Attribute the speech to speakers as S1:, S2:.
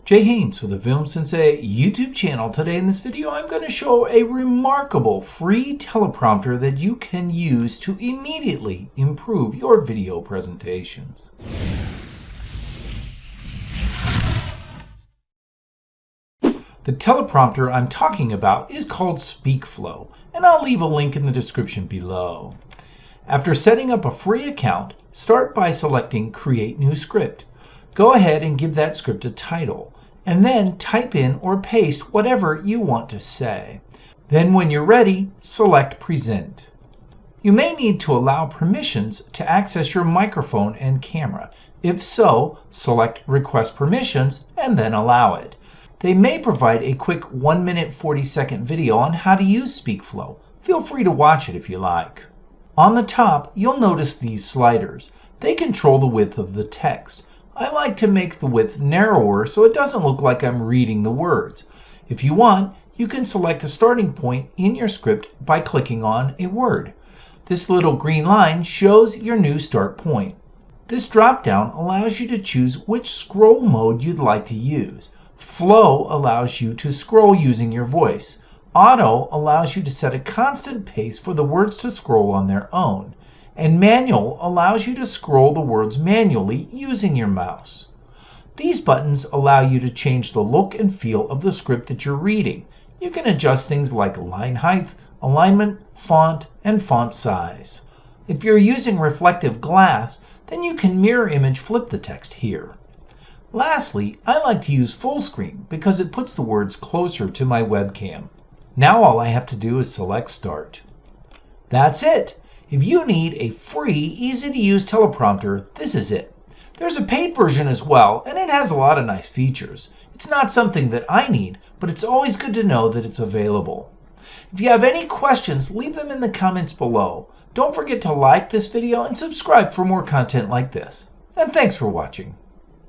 S1: Jay Haynes for the Film Sensei YouTube channel. Today in this video I'm going to show a remarkable free teleprompter that you can use to immediately improve your video presentations. The teleprompter I'm talking about is called SpeakFlow, and I'll leave a link in the description below. After setting up a free account, start by selecting Create New Script. Go ahead and give that script a title, and then type in or paste whatever you want to say. Then when you're ready, select Present. You may need to allow permissions to access your microphone and camera. If so, select Request Permissions and then allow it. They may provide a quick 1-minute 40-second video on how to use SpeakFlow. Feel free to watch it if you like. On the top, you'll notice these sliders. They control the width of the text. I like to make the width narrower so it doesn't look like I'm reading the words. If you want, you can select a starting point in your script by clicking on a word. This little green line shows your new start point. This drop-down allows you to choose which scroll mode you'd like to use. Flow allows you to scroll using your voice. Auto allows you to set a constant pace for the words to scroll on their own. And Manual allows you to scroll the words manually using your mouse. These buttons allow you to change the look and feel of the script that you're reading. You can adjust things like line height, alignment, font, and font size. If you're using reflective glass, then you can mirror image flip the text here. Lastly, I like to use full screen because it puts the words closer to my webcam. Now all I have to do is select Start. That's it! If you need a free, easy-to-use teleprompter, this is it. There's a paid version as well, and it has a lot of nice features. It's not something that I need, but it's always good to know that it's available. If you have any questions, leave them in the comments below. Don't forget to like this video and subscribe for more content like this. And thanks for watching.